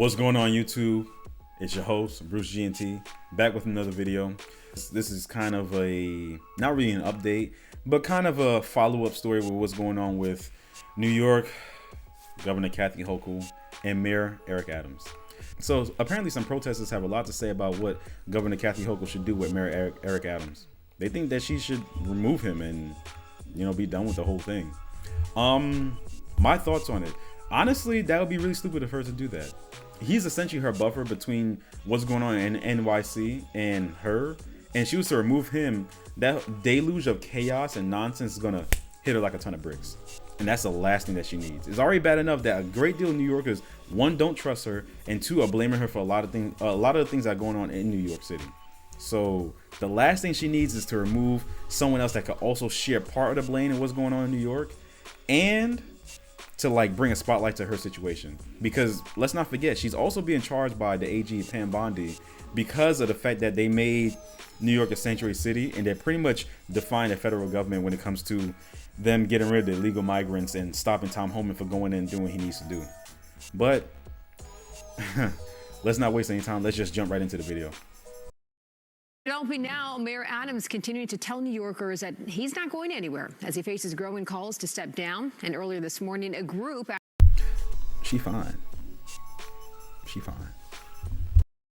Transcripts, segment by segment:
What's going on, YouTube? It's your host, Bruce GNT, back with another video. This is kind of a, not really an update, but kind of a follow-up story with what's going on with New York, Governor Kathy Hochul, and Mayor Eric Adams. So apparently some protesters have a lot to say about what Governor Kathy Hochul should do with Mayor Eric Adams. They think that she should remove him and, be done with the whole thing. My thoughts on it. Honestly, that would be really stupid of her to do that. He's essentially her buffer between what's going on in NYC and her. And she was to remove him, that deluge of chaos and nonsense is gonna hit her like a ton of bricks. And that's the last thing that she needs. It's already bad enough that a great deal of New Yorkers, one, don't trust her, and two, are blaming her for a lot of the things that are going on in New York City. So the last thing she needs is to remove someone else that could also share part of the blame of what's going on in New York, and to bring a spotlight to her situation. Because let's not forget, she's also being charged by the AG Pam Bondi because of the fact that they made New York a sanctuary city, and they pretty much defined the federal government when it comes to them getting rid of the illegal migrants and stopping Tom Homan for going in and doing what he needs to do. But let's not waste any time. Let's just jump right into the video. Developing now, Mayor Adams continuing to tell New Yorkers that he's not going anywhere as he faces growing calls to step down. And earlier this morning, a group... She fine.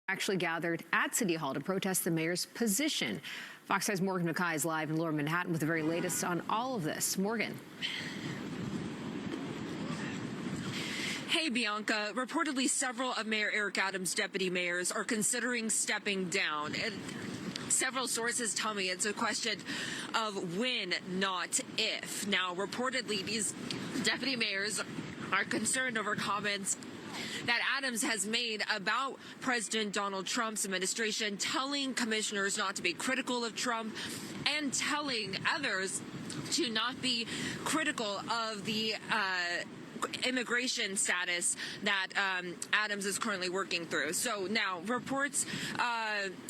Actually gathered at City Hall to protest the mayor's position. Fox 5's Morgan McKay is live in Lower Manhattan with the very latest on all of this. Morgan. Hey, Bianca. Reportedly, several of Mayor Eric Adams' deputy mayors are considering stepping down. Several sources tell me it's a question of when, not if. Now, reportedly, these deputy mayors are concerned over comments that Adams has made about President Donald Trump's administration, telling commissioners not to be critical of Trump and telling others to not be critical of the immigration status that Adams is currently working through. So now reports,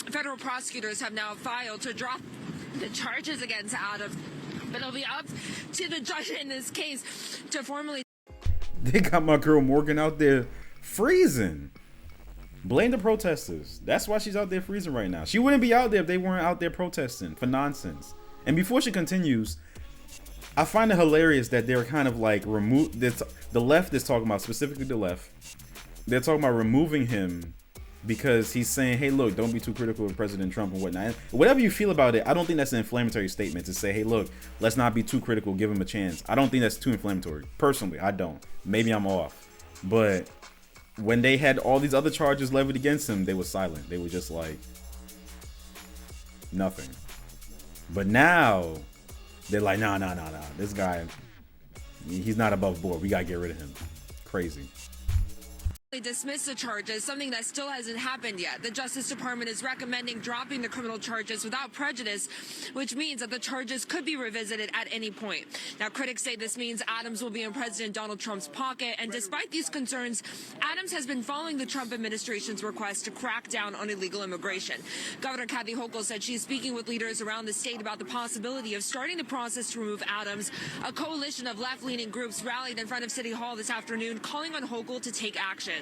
federal prosecutors have now filed to drop the charges against Adams, but it'll be up to the judge in this case to formally... They got my girl Morgan out there freezing. Blame the protesters. That's why she's out there freezing right now. She wouldn't be out there if they weren't out there protesting for nonsense. And before she continues, I find it hilarious that they're kind of the left is talking about, specifically the left, they're talking about removing him because he's saying, hey, look, don't be too critical of President Trump and whatnot. And whatever you feel about it, I don't think that's an inflammatory statement to say, hey, look, let's not be too critical, give him a chance. I don't think that's too inflammatory. Personally, I don't. Maybe I'm off. But when they had all these other charges levied against him, they were silent. They were just like, nothing. But now they're like, nah. This guy, he's not above board. We gotta get rid of him. Crazy. They dismiss the charges, something that still hasn't happened yet. The Justice Department is recommending dropping the criminal charges without prejudice, which means that the charges could be revisited at any point. Now, critics say this means Adams will be in President Donald Trump's pocket, and despite these concerns, Adams has been following the Trump administration's request to crack down on illegal immigration. Governor Kathy Hochul said she's speaking with leaders around the state about the possibility of starting the process to remove Adams. A coalition of left-leaning groups rallied in front of City Hall this afternoon, calling on Hochul to take action.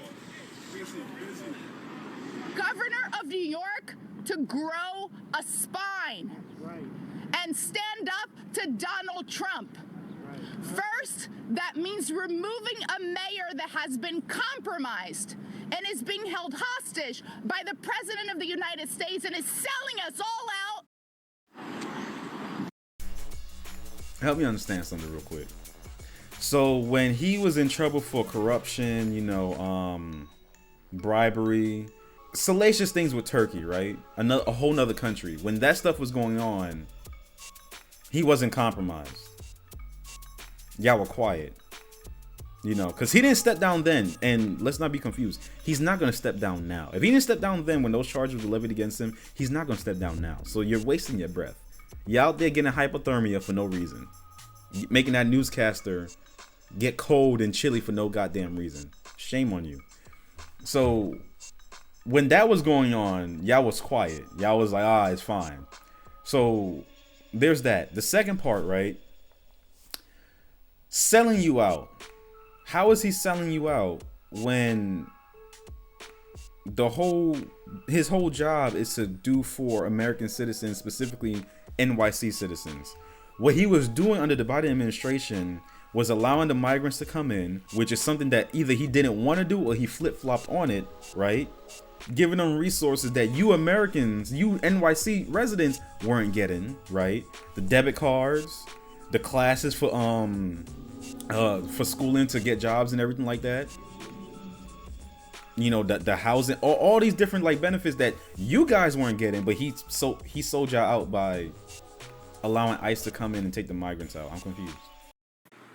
Governor of New York to grow a spine and stand up to Donald Trump. First, that means removing a mayor that has been compromised and is being held hostage by the President of the United States and is selling us all out. Help me understand something real quick. So when he was in trouble for corruption, bribery, salacious things with Turkey, right? A whole nother country. When that stuff was going on, he wasn't compromised. Y'all were quiet, because he didn't step down then. And let's not be confused. He's not going to step down now. If he didn't step down then when those charges were levied against him, he's not going to step down now. So you're wasting your breath. You're out there getting hypothermia for no reason. Making that newscaster get cold and chilly for no goddamn reason. Shame on you. So when that was going on, y'all was quiet. Y'all was like, it's fine. So there's that. The second part, right? Selling you out. How is he selling you out when his whole job is to do for American citizens, specifically NYC citizens. What he was doing under the Biden administration was allowing the migrants to come in, which is something that either he didn't want to do or he flip-flopped on it, right? Giving them resources that you Americans, you NYC residents weren't getting, right? The debit cards, the classes for schooling to get jobs and everything like that. You know, the housing, all these different like benefits that you guys weren't getting, but he sold y'all out by allowing ICE to come in and take the migrants out. I'm confused.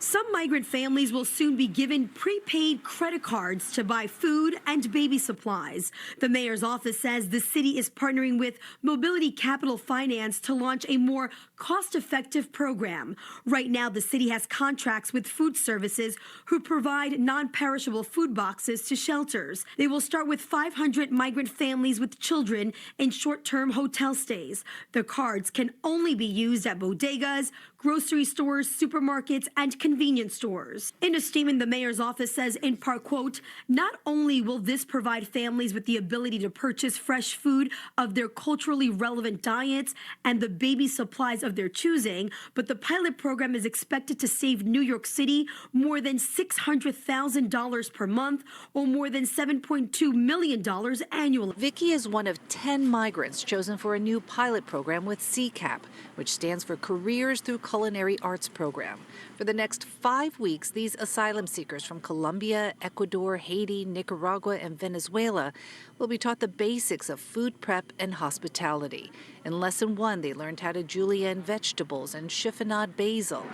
Some migrant families will soon be given prepaid credit cards to buy food and baby supplies. The mayor's office says the city is partnering with Mobility Capital Finance to launch a more cost-effective program. Right now, the city has contracts with food services who provide non-perishable food boxes to shelters. They will start with 500 migrant families with children in short-term hotel stays. The cards can only be used at bodegas, grocery stores, supermarkets, and convenience stores. In a statement, the mayor's office says, in part, quote, not only will this provide families with the ability to purchase fresh food of their culturally relevant diets and the baby supplies of their choosing, but the pilot program is expected to save New York City more than $600,000 per month or more than $7.2 million annually. Vicky is one of 10 migrants chosen for a new pilot program with CCAP, which stands for Careers Through Culinary Arts Program. For the next 5 weeks, these asylum seekers from Colombia, Ecuador, Haiti, Nicaragua, and Venezuela will be taught the basics of food prep and hospitality. In Lesson 1, they learned how to julienne vegetables and chiffonade basil.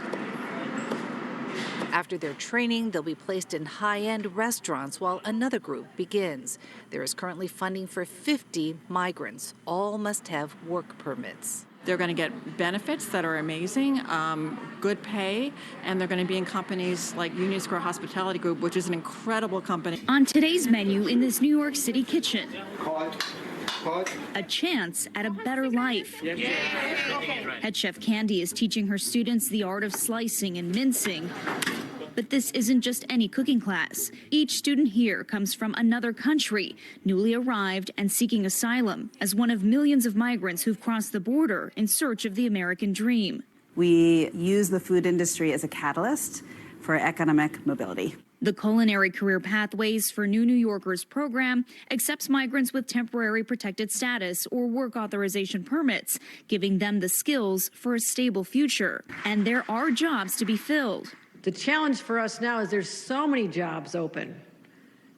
After their training, they'll be placed in high-end restaurants while another group begins. There is currently funding for 50 migrants. All must have work permits. They're going to get benefits that are amazing, good pay, and they're going to be in companies like Union Square Hospitality Group, which is an incredible company. On today's menu in this New York City kitchen, a chance at a better life. Head chef Candy is teaching her students the art of slicing and mincing. But this isn't just any cooking class. Each student here comes from another country, newly arrived and seeking asylum, as one of millions of migrants who've crossed the border in search of the American dream. We use the food industry as a catalyst for economic mobility. The Culinary Career Pathways for New Yorkers program accepts migrants with temporary protected status or work authorization permits, giving them the skills for a stable future. And there are jobs to be filled. The challenge for us now is there's so many jobs open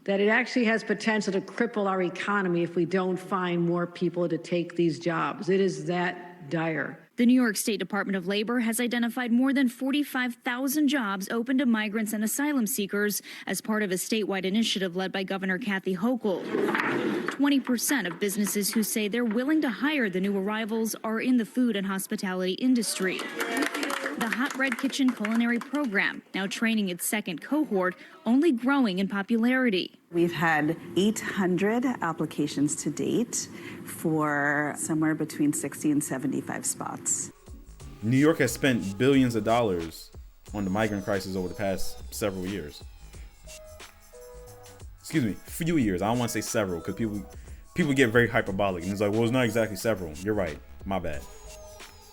that it actually has potential to cripple our economy if we don't find more people to take these jobs. It is that dire. The New York State Department of Labor has identified more than 45,000 jobs open to migrants and asylum seekers as part of a statewide initiative led by Governor Kathy Hochul. 20% of businesses who say they're willing to hire the new arrivals are in the food and hospitality industry. The Hot Red Kitchen culinary program, now training its second cohort, only growing in popularity. We've had 800 applications to date for somewhere between 60 and 75 spots. New York has spent billions of dollars on the migrant crisis over the past several years. Excuse me, few years. I don't want to say several because people get very hyperbolic and it's like, well, it's not exactly several. You're right, my bad.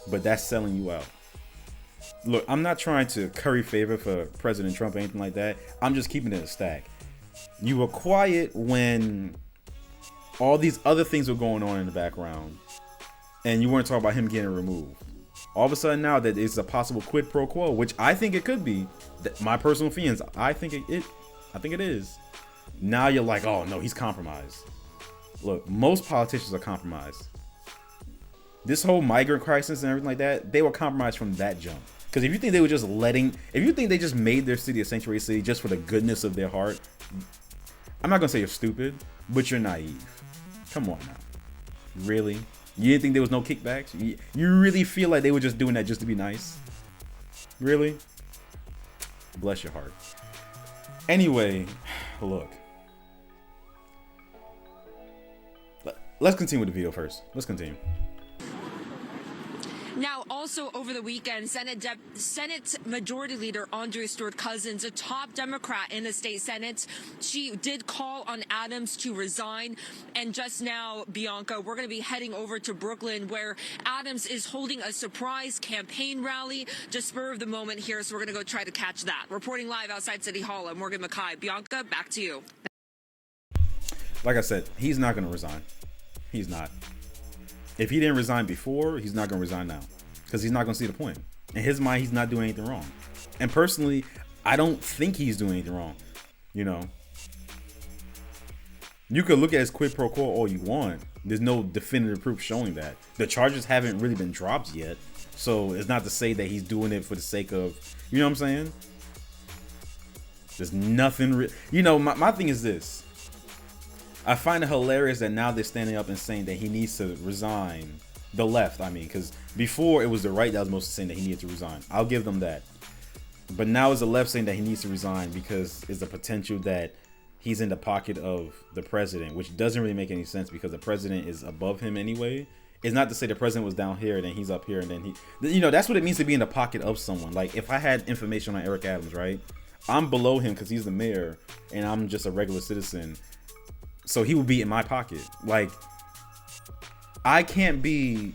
But that's selling you out. Look, I'm not trying to curry favor for President Trump or anything like that. I'm just keeping it a stack. You were quiet when all these other things were going on in the background and you weren't talking about him getting removed. All of a sudden now that it's a possible quid pro quo, which I think it could be, my personal feelings, I think it is. Now you're like, oh no, he's compromised. Look, most politicians are compromised. This whole migrant crisis and everything like that, they were compromised from that jump. Because if you think they were just if you think they just made their city a sanctuary city just for the goodness of their heart, I'm not going to say you're stupid, but you're naive. Come on now. Really? You didn't think there was no kickbacks? You really feel like they were just doing that just to be nice? Really? Bless your heart. Anyway, look. Let's continue with the video first. Let's continue. Now, also over the weekend, Senate Majority Leader Andrea Stewart-Cousins, a top Democrat in the state Senate, she did call on Adams to resign. And just now, Bianca, we're going to be heading over to Brooklyn, where Adams is holding a surprise campaign rally, just spur of the moment here. So we're going to go try to catch that. Reporting live outside City Hall, I'm Morgan Mackay. Bianca, back to you. Like I said, he's not going to resign. He's not. If he didn't resign before, he's not going to resign now, because he's not going to see the point. In his mind, he's not doing anything wrong. And personally, I don't think he's doing anything wrong. You know, you could look at his quid pro quo all you want. There's no definitive proof showing that. The charges haven't really been dropped yet. So it's not to say that he's doing it for the sake of, you know what I'm saying? There's nothing, you know, my thing is this. I find it hilarious that now they're standing up and saying that he needs to resign. The left, I mean, because before it was the right that was mostly saying that he needed to resign. I'll give them that. But now it's the left saying that he needs to resign because it's the potential that he's in the pocket of the president, which doesn't really make any sense because the president is above him anyway. It's not to say the president was down here and then he's up here and then he, you know, that's what it means to be in the pocket of someone. Like if I had information on Eric Adams, right? I'm below him because he's the mayor and I'm just a regular citizen. So he would be in my pocket. Like, I can't be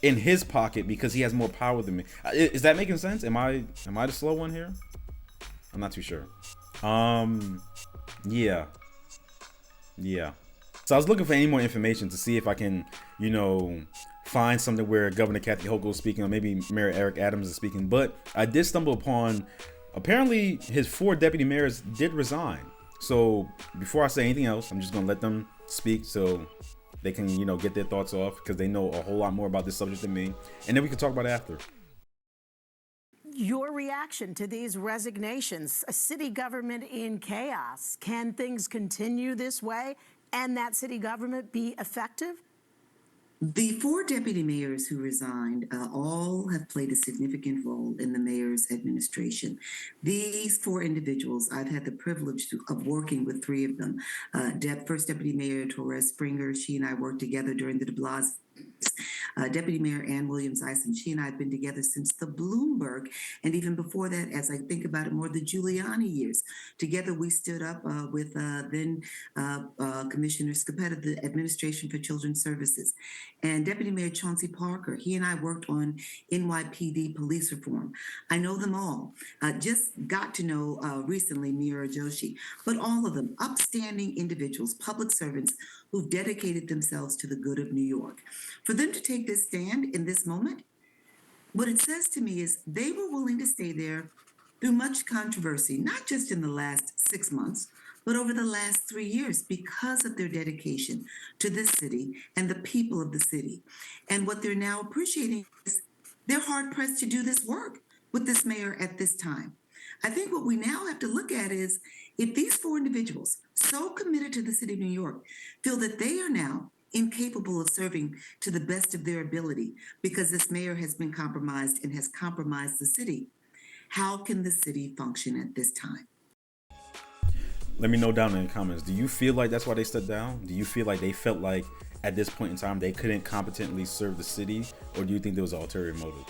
in his pocket because he has more power than me. Is that making sense? Am I the slow one here? I'm not too sure. Yeah. So I was looking for any more information to see if I can, you know, find something where Governor Kathy Hochul is speaking or maybe Mayor Eric Adams is speaking. But I did stumble upon, apparently his 4 deputy mayors did resign. So before I say anything else, I'm just going to let them speak so they can, you know, get their thoughts off because they know a whole lot more about this subject than me. And then we can talk about it after. Your reaction to these resignations, a city government in chaos. Can things continue this way and that city government be effective? The 4 deputy mayors who resigned all have played a significant role in the mayor's administration. These 4 individuals, I've had the privilege of working with 3 of them. First Deputy Mayor Torres Springer, she and I worked together during the de Blasio. Deputy Mayor Ann Williams-Eisen, she and I have been together since the Bloomberg, and even before that, as I think about it more, the Giuliani years. Together, we stood up with then Commissioner Scapetta, the Administration for Children's Services, and Deputy Mayor Chauncey Parker. He and I worked on NYPD police reform. I know them all. Just got to know recently Mira Joshi, but all of them upstanding individuals, public servants who've dedicated themselves to the good of New York. For them to take this stand in this moment, what it says to me is they were willing to stay there through much controversy, not just in the last 6 months, but over the last 3 years because of their dedication to this city and the people of the city. And what they're now appreciating is they're hard pressed to do this work with this mayor at this time. I think what we now have to look at is if these 4 individuals, so committed to the city of New York, feel that they are now incapable of serving to the best of their ability because this mayor has been compromised and has compromised the city, how can the city function at this time? Let me know down in the comments. Do you feel like that's why they stepped down? Do you feel like they felt like at this point in time they couldn't competently serve the city? Or do you think there was an ulterior motive?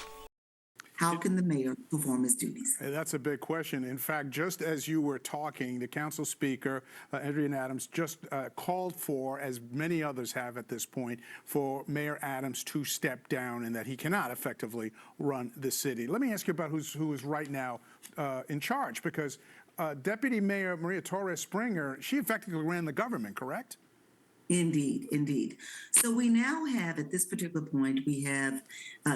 How can the mayor perform his duties? That's a big question. In fact, just as you were talking, the council speaker, Adrian Adams, just called for, as many others have at this point, for Mayor Adams to step down and that he cannot effectively run the city. Let me ask you about who is right now in charge, because Deputy Mayor Maria Torres Springer, she effectively ran the government, correct? Indeed, indeed. So we now have, at this particular point, we have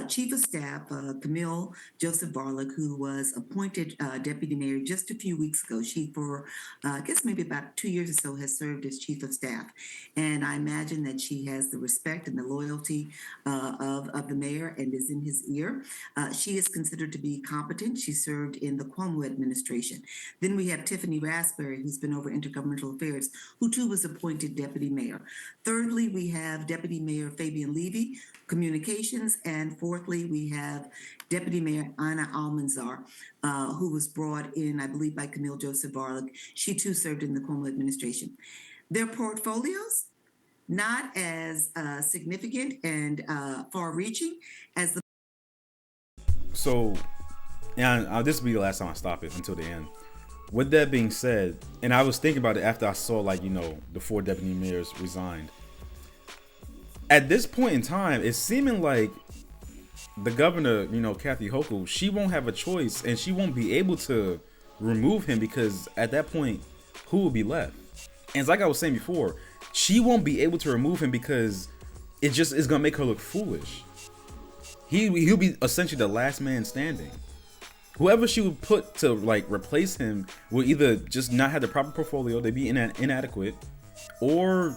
Chief of Staff Camille Joseph Barlick, who was appointed Deputy Mayor just a few weeks ago. She, for I guess maybe about 2 years or so, has served as Chief of Staff. And I imagine that she has the respect and the loyalty of the mayor and is in his ear. She is considered to be competent. She served in the Cuomo administration. Then we have Tiffany Raspberry, who's been over intergovernmental affairs, who too was appointed Deputy Mayor. Thirdly, we have Deputy Mayor Fabian Levy, Communications, and fourthly, we have Deputy Mayor Anna Almanzar, who was brought in, I believe, by Camille Joseph Barlick. She too served in the Cuomo administration. Their portfolios, not as significant and far-reaching as the So, and this will be the last time I stop it until the end. With that being said, and I was thinking about it after I saw, like, you know, the 4 deputy mayors resigned. At this point in time, it's seeming like the governor, you know, Kathy Hochul, she won't have a choice, and she won't be able to remove him, because at that point, who will be left? And it's like I was saying before, she won't be able to remove him because it just is gonna make her look foolish. He'll be essentially the last man standing. Whoever she would put to, like, replace him will either just not have the proper portfolio, they'd be inadequate, or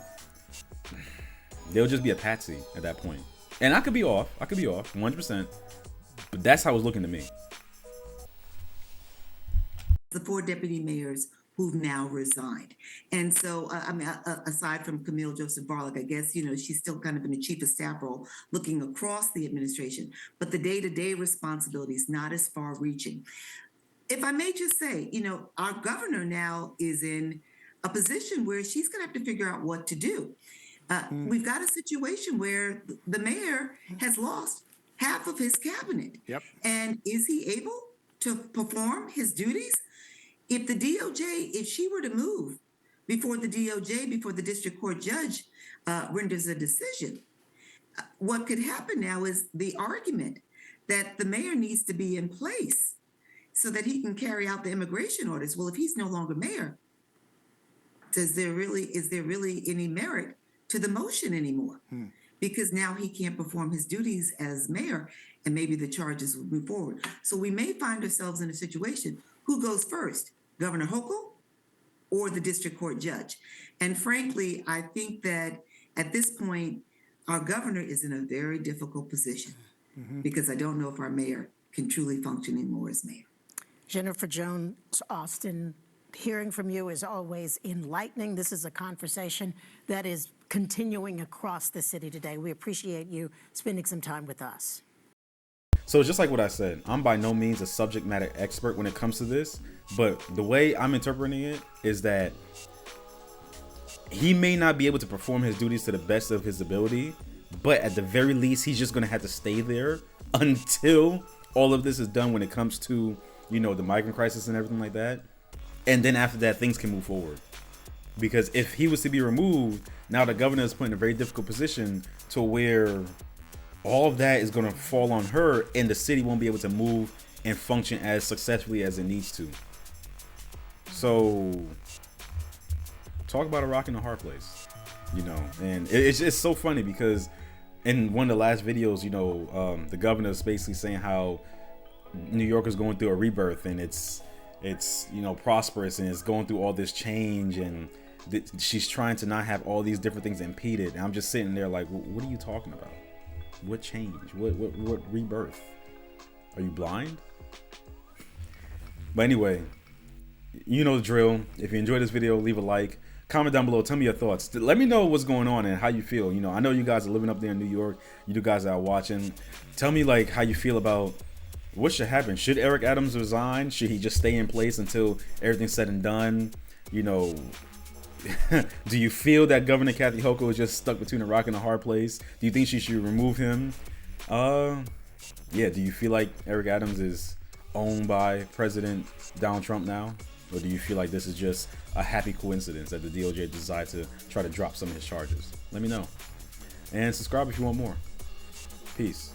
they'll just be a patsy at that point. And I could be off 100%, but that's how it's looking to me. The 4 deputy mayors who've now resigned. And so, I mean, aside from Camille Joseph Barlick, I guess, you know, she's still kind of in the chief of staff role, looking across the administration, but the day-to-day responsibility is not as far-reaching. If I may just say, you know, our governor now is in a position where she's going to have to figure out what to do. We've got a situation where the mayor has lost half of his cabinet. Yep. And is he able to perform his duties? If the DOJ, if she were to move before the DOJ, before the district court judge renders a decision, what could happen now is the argument that the mayor needs to be in place so that he can carry out the immigration orders. Well, if he's no longer mayor, is there really any merit to the motion anymore? Because now he can't perform his duties as mayor, and maybe the charges will move forward. So we may find ourselves in a situation, who goes first, Governor Hochul or the district court judge? And frankly, I think that at this point, our governor is in a very difficult position because I don't know if our mayor can truly function anymore as mayor. Jennifer Jones Austin, hearing from you is always enlightening. This is a conversation that is continuing across the city today. We appreciate you spending some time with us. So just like what I said, I'm by no means a subject matter expert when it comes to this, but the way I'm interpreting it is that he may not be able to perform his duties to the best of his ability, but at the very least, he's just going to have to stay there until all of this is done when it comes to, you know, the migrant crisis and everything like that. And then after that, things can move forward. Because if he was to be removed, now the governor is put in a very difficult position to where all of that is going to fall on her, and the city won't be able to move and function as successfully as it needs to. So talk about a rock and a hard place, you know. And it's just so funny because in one of the last videos, you know, the governor is basically saying how New York is going through a rebirth, and it's you know, prosperous, and it's going through all this change, and she's trying to not have all these different things impeded. And I'm just sitting there like, what are you talking about? What change? What rebirth? Are you blind? But anyway, you know the drill. If you enjoyed this video, leave a like, comment down below, tell me your thoughts. Let me know what's going on and how you feel. You know, I know you guys are living up there in New York. You guys are watching. Tell me, like, how you feel about what should happen. Should Eric Adams resign? Should he just stay in place until everything's said and done? You know, do you feel that Governor Kathy Hochul is just stuck between a rock and a hard place? Do you think she should remove him? Yeah, do you feel like Eric Adams is owned by President Donald Trump now? Or do you feel like this is just a happy coincidence that the DOJ decided to try to drop some of his charges? Let me know. And subscribe if you want more. Peace.